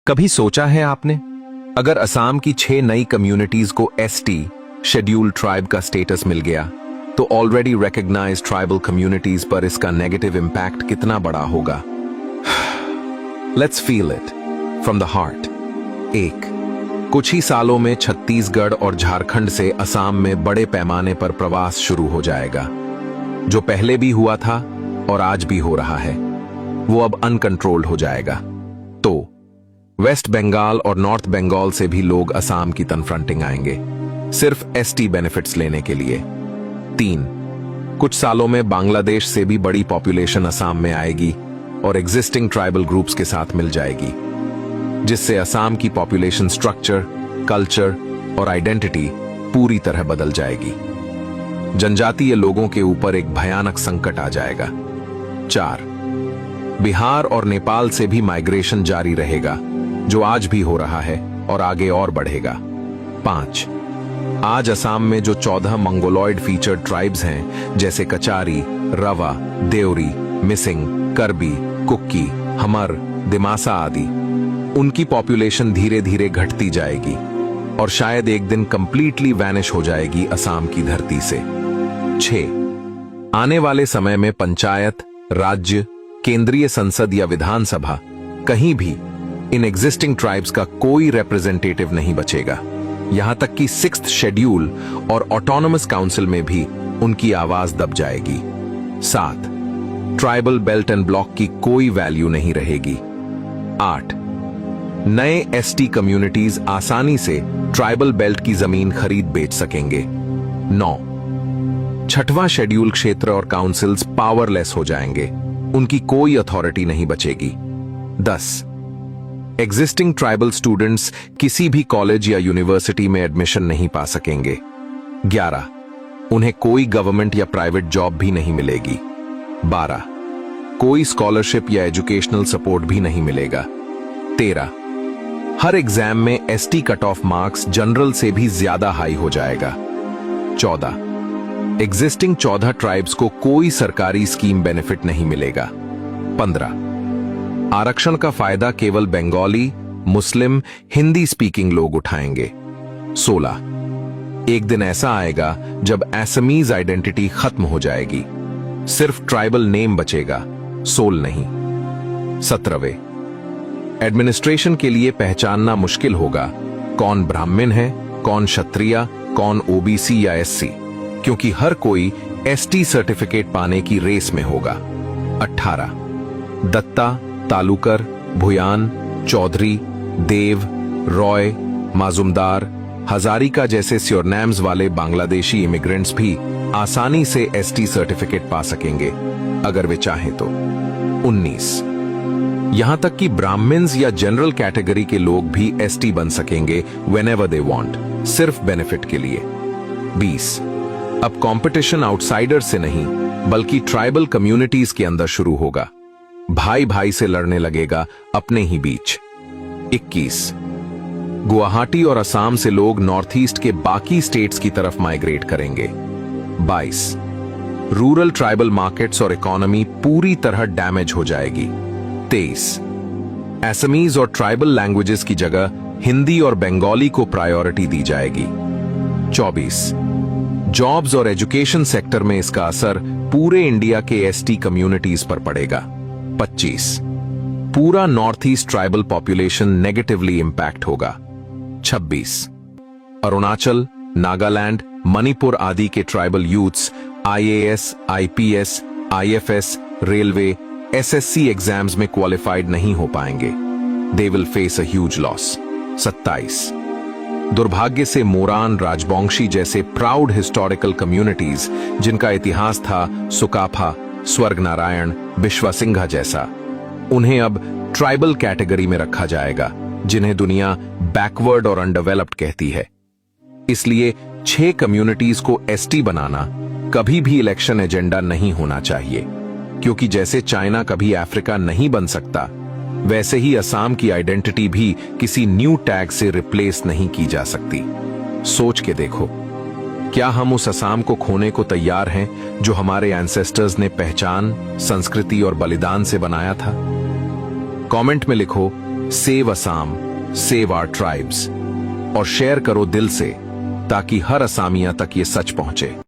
कभी सोचा है आपने, अगर असम की 6 नई कम्युनिटीज को एसटी शेड्यूल्ड ट्राइब का स्टेटस मिल गया तो ऑलरेडी रिकॉग्नाइज्ड ट्राइबल कम्युनिटीज पर इसका नेगेटिव इंपैक्ट कितना बड़ा होगा। Let's feel it from the heart. कुछ ही सालों में छत्तीसगढ़ और झारखंड से असम में बड़े पैमाने पर प्रवास शुरू हो जाएगा। जो पहले भी हुआ था और आज भी हो रहा है, वो अब अनकंट्रोल्ड हो जाएगा। तो वेस्ट बंगाल और नॉर्थ बंगाल से भी लोग असम की तनफ्रंटिंग आएंगे, सिर्फ एसटी बेनिफिट्स लेने के लिए। कुछ सालों में बांग्लादेश से भी बड़ी पॉपुलेशन असम में आएगी और एग्जिस्टिंग ट्राइबल ग्रुप्स के साथ मिल जाएगी, जिससे असम की पॉपुलेशन स्ट्रक्चर, कल्चर और आइडेंटिटी पूरी तरह बदल जाएगी। जनजातीय लोगों के ऊपर एक भयानक संकट आ जाएगा। 4 बिहार और नेपाल से भी माइग्रेशन जारी रहेगा, जो आज भी हो रहा है और आगे और बढ़ेगा। 5 आज असम में जो 14 मंगोलॉइड फीचर्ड ट्राइब्स हैं, जैसे कचारी, रवा, देवरी, मिसिंग, करबी, कुक्की, हमर, दिमासा आदि, उनकी पॉपुलेशन धीरे धीरे घटती जाएगी और शायद एक दिन कंप्लीटली वैनिश हो जाएगी असम की धरती से। 6 आने वाले समय में पंचायत, राज्य, केंद्रीय संसद या विधानसभा, कहीं भी इन एग्जिस्टिंग ट्राइब्स का कोई रिप्रेजेंटेटिव नहीं बचेगा। यहां तक कि 6th शेड्यूल और ऑटोनोमस काउंसिल में भी उनकी आवाज दब जाएगी। 7 ट्राइबल बेल्ट एंड ब्लॉक की कोई वैल्यू नहीं रहेगी। 8 नए एसटी कम्युनिटीज आसानी से ट्राइबल बेल्ट की जमीन खरीद बेच सकेंगे। 9 6वां शेड्यूल क्षेत्र और काउंसिल्स पावरलेस हो जाएंगे, उनकी कोई अथॉरिटी नहीं बचेगी। 10 एग्जिस्टिंग ट्राइबल स्टूडेंट्स किसी भी कॉलेज या यूनिवर्सिटी में एडमिशन नहीं पा सकेंगे। 11 उन्हें कोई गवर्नमेंट या प्राइवेट जॉब भी नहीं मिलेगी। 12 कोई स्कॉलरशिप या एजुकेशनल सपोर्ट भी नहीं मिलेगा। 13 हर एग्जाम में ST cut off marks general से भी ज्यादा हाई हो जाएगा। 14 एग्जिस्टिंग 14 ट्राइब्स को कोई सरकारी स्कीम बेनिफिट नहीं मिलेगा। 15 आरक्षण का फायदा केवल बंगाली, मुस्लिम, हिंदी स्पीकिंग लोग उठाएंगे। 16 एक दिन ऐसा आएगा जब असमीज आइडेंटिटी खत्म हो जाएगी, सिर्फ ट्राइबल नेम बचेगा, सोल नहीं। 17 एडमिनिस्ट्रेशन के लिए पहचानना मुश्किल होगा कौन ब्राह्मण है, कौन क्षत्रिय, कौन ओबीसी या एससी, क्योंकि हर कोई एसटी सर्टिफिकेट पाने की रेस में होगा। 18 दत्ता, तालुकर, भुयान, चौधरी, देव, रॉय, माजुमदार, हजारिका जैसे स्योरनेम्स वाले बांग्लादेशी इमिग्रेंट्स भी आसानी से एसटी सर्टिफिकेट पा सकेंगे अगर वे चाहें तो। 19 यहां तक कि ब्राह्मण्स या जनरल कैटेगरी के लोग भी एसटी बन सकेंगे व्हेनेवर दे वांट, सिर्फ बेनिफिट के लिए। 20 अब कंपटीशन आउटसाइडर से नहीं बल्कि ट्राइबल कम्युनिटीज के अंदर शुरू होगा, भाई भाई से लड़ने लगेगा अपने ही बीच। 21 गुवाहाटी और असम से लोग नॉर्थ ईस्ट के बाकी स्टेट्स की तरफ माइग्रेट करेंगे। 22 रूरल ट्राइबल मार्केट्स और इकोनॉमी पूरी तरह डैमेज हो जाएगी। 23 असमीज और ट्राइबल लैंग्वेजेस की जगह हिंदी और बंगाली को प्रायोरिटी दी जाएगी। 24 जॉब्स और एजुकेशन सेक्टर में इसका असर पूरे इंडिया के एसटी कम्युनिटीज पर पड़ेगा। 25 पूरा north east tribal population negatively impact होगा। 26 अरुणाचल, नागालैंड, मणिपुर आदि के tribal youths IAS, IPS, IFS, railway, SSC exams में क्वालिफाइड नहीं हो पाएंगे। They will face a huge loss. 27 दुर्भाग्य से मोरान, राजबोंशी जैसे प्राउड हिस्टोरिकल कम्युनिटीज, जिनका इतिहास था सुकाफा, स्वर्ग नारायण, बिश्वा सिंघा जैसा, उन्हें अब ट्राइबल कैटेगरी में रखा जाएगा, जिन्हें दुनिया बैकवर्ड और अनडेवलप्ड कहती है। इसलिए 6 कम्युनिटीज को एसटी बनाना कभी भी इलेक्शन एजेंडा नहीं होना चाहिए, क्योंकि जैसे चाइना कभी अफ्रीका नहीं बन सकता, वैसे ही असम की आइडेंटिटी भी किसी न्यू टैग से रिप्लेस नहीं की जा सकती। सोच के देखो, क्या हम उस असम को खोने को तैयार हैं जो हमारे एंसेस्टर्स ने पहचान, संस्कृति और बलिदान से बनाया था? कमेंट में लिखो, save Assam, save our tribes और शेयर करो दिल से ताकि हर असामिया तक ये सच पहुंचे।